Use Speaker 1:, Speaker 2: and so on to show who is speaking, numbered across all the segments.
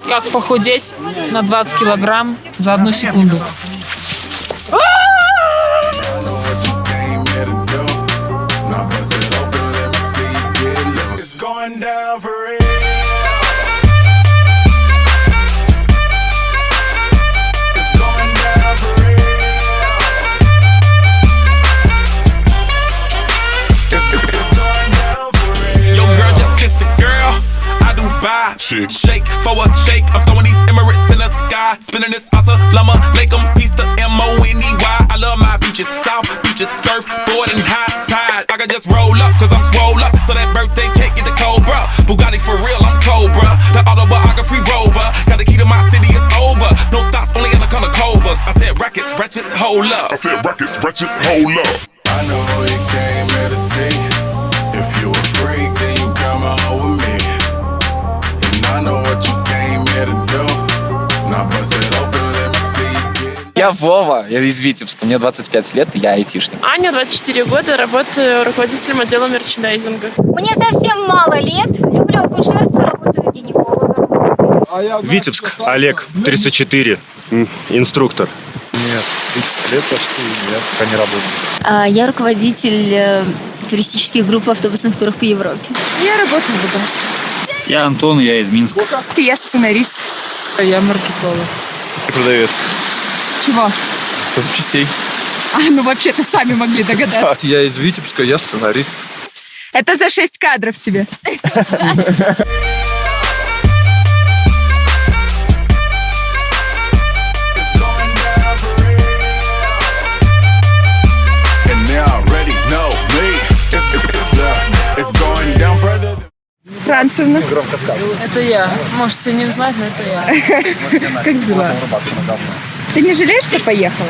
Speaker 1: Как похудеть на 20 килограмм за 1 секунду.
Speaker 2: Shake for a shake. I'm throwing these Emirates in the sky. Spinning this Assalamu alaikum. Peace to M-O-N-E-Y. I love my beaches, South beaches, surfboard and high tide. I can just roll up, cause I'm swole up. So that birthday cake get the Cobra. Bugatti for real, I'm Cobra. The autobiography rover. Got the key to my city, it's over. No thoughts, only in the color covers. I said rackets, wretches, hold up.
Speaker 3: I said rackets, wretches, hold up.
Speaker 2: I know you came here to see. If you a freak, then you come on with me. I know what you came here to do. Now bust it open, let me see.
Speaker 4: Я Вова, я из Витебска, мне 25 лет, я айтишник.
Speaker 1: Аня, 24 года, работаю руководителем отдела мерчендайзинга.
Speaker 5: Мне совсем мало лет, люблю акушерство, работаю гинекологом.
Speaker 6: Витебск, Олег, 34, инструктор.
Speaker 7: Нет, 30 лет почти, нет, пока не работаю.
Speaker 8: Я руководитель туристических групп в автобусных турах по Европе.
Speaker 5: Я работаю в богатстве.
Speaker 4: Я Антон, я из Минска.
Speaker 5: Я сценарист.
Speaker 1: Я маркетолог.
Speaker 7: Продавец.
Speaker 5: Чего?
Speaker 7: Запчастей.
Speaker 5: Ну вообще-то сами могли догадаться.
Speaker 7: Я из Витебска, я сценарист.
Speaker 5: Это за 6 кадров тебе. Францевна.
Speaker 1: Это я. Можете не знать, но это я.
Speaker 5: Как дела? Ты не жалеешь, что поехала?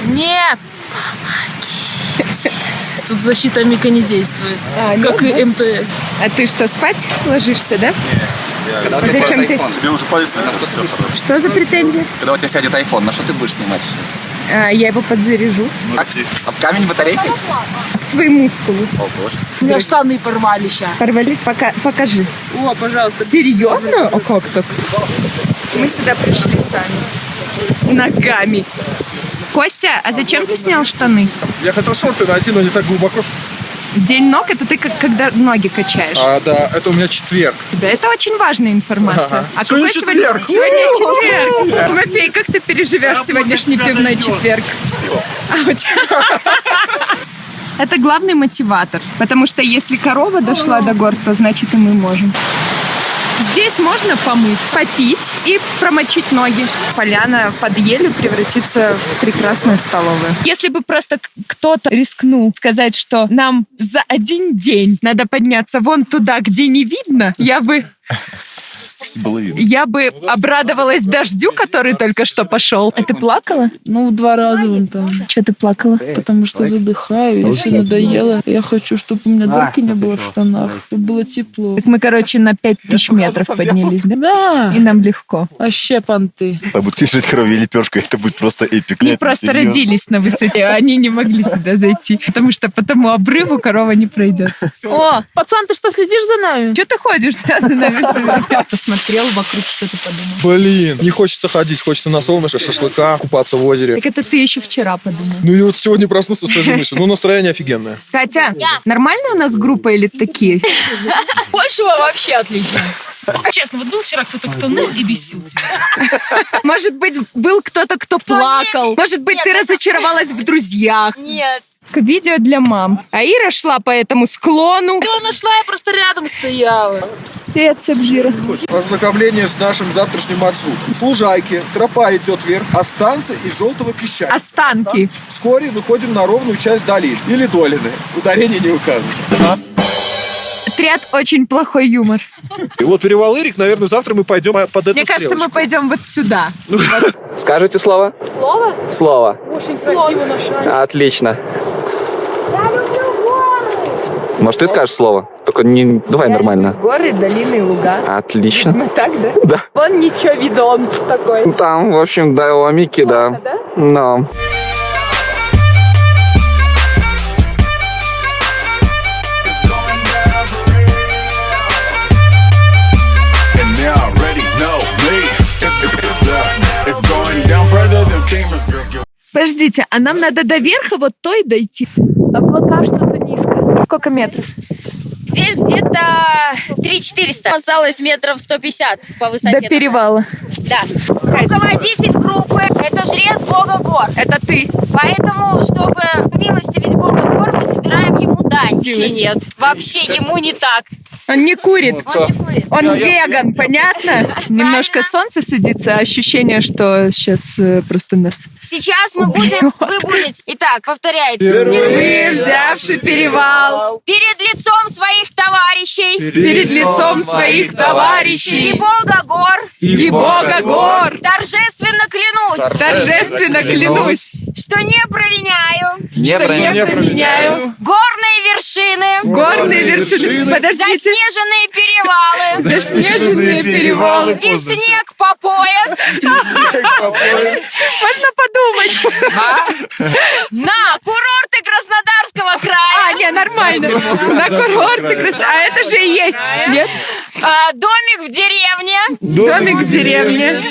Speaker 1: Нет! Тут защита Мика не действует. Как и МТС.
Speaker 5: А ты что, спать ложишься, да? А зачем ты?
Speaker 7: Тебе уже пояснили,
Speaker 5: Что за претензии?
Speaker 4: Когда у тебя сядет iPhone, на что ты будешь снимать?
Speaker 5: Я его подзаряжу.
Speaker 4: Об камень батарейки?
Speaker 5: Твои мускулы.
Speaker 1: У меня штаны порвали сейчас.
Speaker 5: Порвали? Покажи.
Speaker 1: О, пожалуйста.
Speaker 5: Серьезно? А как так? Мы сюда пришли сами. Ногами. Костя, а зачем ты снял штаны?
Speaker 7: Я хотел шорты найти, но не так глубоко.
Speaker 5: День ног — это ты когда ноги качаешь.
Speaker 7: Да, это у меня четверг.
Speaker 5: Да, это очень важная информация. А
Speaker 7: Сегодня
Speaker 5: какой
Speaker 7: четверг.
Speaker 5: Сегодня четверг. Тимофей, как ты переживешь сегодняшний пивной четверг? У тебя... Это главный мотиватор, потому что если корова дошла до гор, то значит и мы можем. Здесь можно помыть, попить и промочить ноги. Поляна под елью превратится в прекрасную столовую. Если бы просто кто-то рискнул сказать, что нам за один день надо подняться вон туда, где не видно, я бы обрадовалась дождю, который только что пошел. А ты плакала?
Speaker 1: 2 раза вон там.
Speaker 8: Чего ты плакала?
Speaker 1: Потому что задыхаю, и все надоело. Я хочу, чтобы у меня дырки не было в штанах, чтобы было тепло.
Speaker 5: Так мы, на 5000 метров поднялись, да?
Speaker 1: Да,
Speaker 5: И нам легко.
Speaker 1: вообще понты.
Speaker 3: А будете жить коровьей лепешкой, это будет просто эпик.
Speaker 5: Они просто родились на высоте, они не могли сюда зайти, потому что по тому обрыву корова не пройдет.
Speaker 1: О, пацан, ты что, следишь за нами?
Speaker 5: Что ты ходишь за нами? Посмотрел вокруг, что ты подумал.
Speaker 7: Блин, не хочется ходить, хочется на солнышко, шашлыка, купаться в озере.
Speaker 5: Так это ты еще вчера подумал.
Speaker 7: Ну и вот сегодня проснулся с той же мыслью. Настроение офигенное.
Speaker 5: Катя, нормальная у нас группа или такие?
Speaker 1: Большего вообще отлично. Честно, вот был вчера кто-то, кто ныл и бесил тебя.
Speaker 5: Может быть, был кто-то, кто плакал. Может быть, ты разочаровалась в друзьях.
Speaker 8: Нет.
Speaker 5: Видео для мам. А Ира шла по этому склону.
Speaker 1: Его нашла, я просто рядом стояла.
Speaker 5: Привет, Сабзира.
Speaker 7: Ознакомление с нашим завтрашним маршрутом. С Лужайки тропа идет вверх, а станция из желтого песчаника.
Speaker 5: Останки.
Speaker 7: Вскоре выходим на ровную часть долины. Или долины. Ударение не укажете.
Speaker 5: Отряд очень плохой юмор.
Speaker 7: И вот перевал Ирик, наверное, завтра мы пойдем под эту
Speaker 5: Мне кажется, мы
Speaker 7: стрелочку.
Speaker 5: пойдем вот сюда.
Speaker 4: Скажите слово?
Speaker 5: Слово?
Speaker 4: Слово.
Speaker 1: Очень красиво нашла.
Speaker 4: Отлично. Может, ты скажешь слово? Только не... Давай нормально.
Speaker 5: Горы, долины и луга.
Speaker 4: Отлично.
Speaker 5: Мы так, да?
Speaker 4: Да.
Speaker 5: Вон ничего видон такой.
Speaker 4: Там, в общем, да, у Амики, да.
Speaker 5: Да?
Speaker 4: Но.
Speaker 2: And they're already
Speaker 5: Подождите, а нам надо до верха вот той дойти? Облака что-то низко. Сколько метров?
Speaker 8: Здесь где-то 3-400. Осталось метров 150 по высоте.
Speaker 5: До перевала.
Speaker 8: Да. Руководитель группы — это жрец бога гор.
Speaker 5: Это ты.
Speaker 8: Поэтому, чтобы милостивить бога гор, мы собираем ему дань. Вообще нет. Вообще ему не так.
Speaker 5: Он не курит.
Speaker 8: Он не курит.
Speaker 5: Он веган, понятно? Немножко солнце садится, ощущение, что сейчас просто нас...
Speaker 8: Сейчас мы будем... Вы будете... Итак, повторяйте.
Speaker 5: Вы, взявший перевал,
Speaker 8: Перед лицом своих товарищей
Speaker 5: перед лицом своих
Speaker 8: и
Speaker 5: товарищей
Speaker 8: бога гор
Speaker 5: и бога гор,
Speaker 8: торжественно клянусь,
Speaker 5: торжественно клянусь,
Speaker 8: что не провиняю
Speaker 5: что не променяю
Speaker 8: горные вершины,
Speaker 5: горные вершины. Подождите,
Speaker 8: заснеженные перевалы
Speaker 5: заснеженные перевалы.
Speaker 8: и снег по пояс
Speaker 5: Можно подумать.
Speaker 8: на курорты Краснодарского края,
Speaker 5: Не, нормально. На курорты А это же и есть, нет?
Speaker 8: домик в деревне
Speaker 5: Домик в деревне.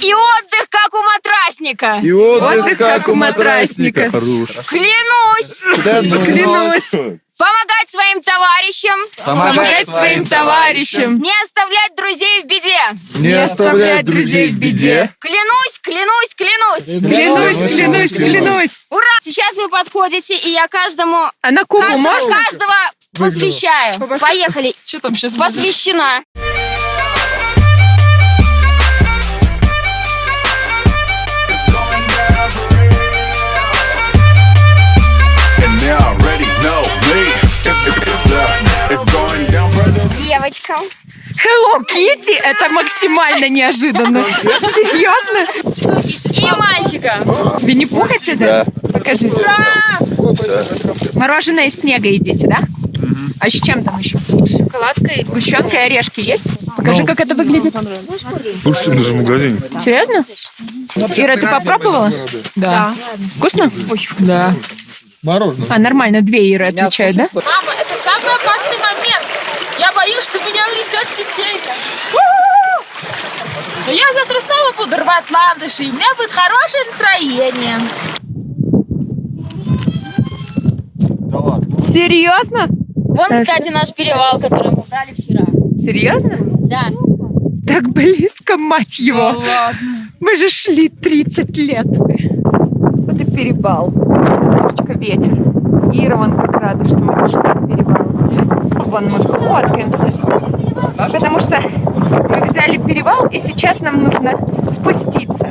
Speaker 8: и отдых, как у матрасника.
Speaker 7: И
Speaker 5: Отдых, как у матрасника.
Speaker 7: Хорош.
Speaker 8: Клянусь
Speaker 5: Клянусь
Speaker 8: помогать своим товарищам,
Speaker 5: помогать своим товарищам,
Speaker 8: не оставлять друзей в беде.
Speaker 7: Не
Speaker 5: оставлять друзей в беде.
Speaker 8: Клянусь, клянусь, клянусь.
Speaker 5: Клянусь, клянусь, клянусь.
Speaker 8: Ура! Сейчас вы подходите, и я каждому...
Speaker 5: А на кубу можно?
Speaker 8: Каждого посвящаю. Поехали.
Speaker 1: Что там сейчас?
Speaker 8: Посвящена.
Speaker 2: And they already know me. It's going down further.
Speaker 8: Девочкам.
Speaker 5: Hello Kitty? Это максимально неожиданно. Серьезно?
Speaker 8: И мальчикам.
Speaker 5: Винни-Пуха тебе? Да. Покажи. Мороженое из снега едите, да? А с чем там еще? Шоколадкой, сгущенкой, орешки есть? Покажи, как это выглядит.
Speaker 7: Лучше, чем даже в магазине.
Speaker 5: Серьезно? Ира, ты попробовала?
Speaker 1: Да.
Speaker 5: Вкусно?
Speaker 1: Да.
Speaker 7: Мороженое.
Speaker 5: А, нормально, 2 Иры отвечают, да?
Speaker 9: Мама, это самый опасный момент. Я боюсь, что меня унесет течение. Но я завтра снова буду рвать ландыши, и у меня будет хорошее настроение.
Speaker 5: Серьезно?
Speaker 8: Вон, кстати, наш перевал, который мы брали вчера.
Speaker 5: Серьезно?
Speaker 8: Да.
Speaker 5: Так близко, мать его. Мы же шли 30 лет. Вот и перевал. Немножечко ветер. Ира вон как рада, что мы пошли на перевал. Вон мы фоткаемся. Потому что мы взяли перевал, и сейчас нам нужно спуститься.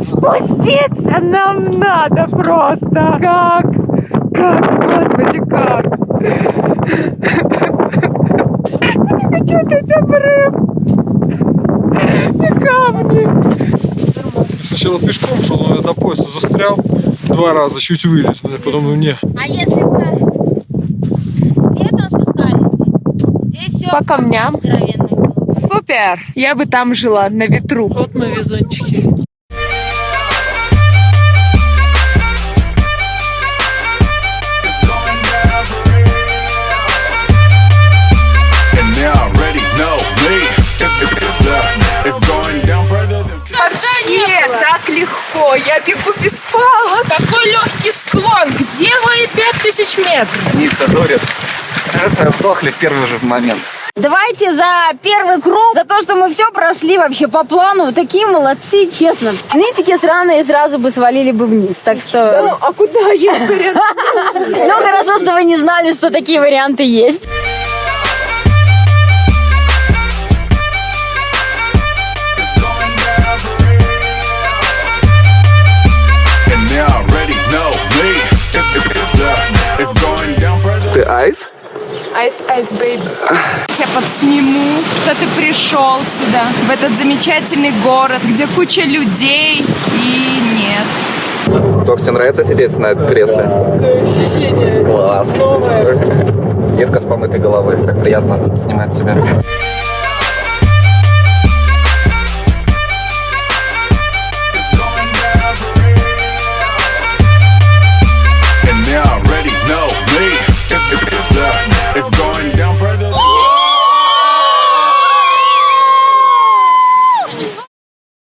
Speaker 5: Спуститься нам надо просто. Как? Как? Господи, как? Я не хочу опять обрыв. И камни.
Speaker 7: Сначала пешком шел, но я до пояса застрял 2 раза, чуть вылез, но потом ну не.
Speaker 8: А если бы летом спускались, здесь все
Speaker 5: По камням.
Speaker 8: здоровенных было.
Speaker 5: Супер! Я бы там жила, на ветру.
Speaker 1: Вот мы везунчики.
Speaker 2: And they already know me. It's going down further than.
Speaker 5: Вообще так легко. Я бегу без палок.
Speaker 9: Какой легкий склон. Где мои 5000 метров?
Speaker 4: Не садорят. Сдохли в первый же момент.
Speaker 8: Давайте за первый круг, за то, что мы все прошли вообще по плану. Такие молодцы, честно. Нытики сраные сразу бы свалили бы вниз. Так что...
Speaker 5: Ну, а куда есть вариант?
Speaker 8: Ну, хорошо, что вы не знали, что такие варианты есть.
Speaker 2: And they already know me. It's going down further.
Speaker 4: Ты айс?
Speaker 5: Айс, бэйби. Я подсниму, что ты пришел сюда, в этот замечательный город, где куча людей и нет.
Speaker 4: Только тебе нравится сидеть на этом кресле?
Speaker 5: Ощущение.
Speaker 4: Класс. Ирка с помытой головой. Так приятно снимать себя.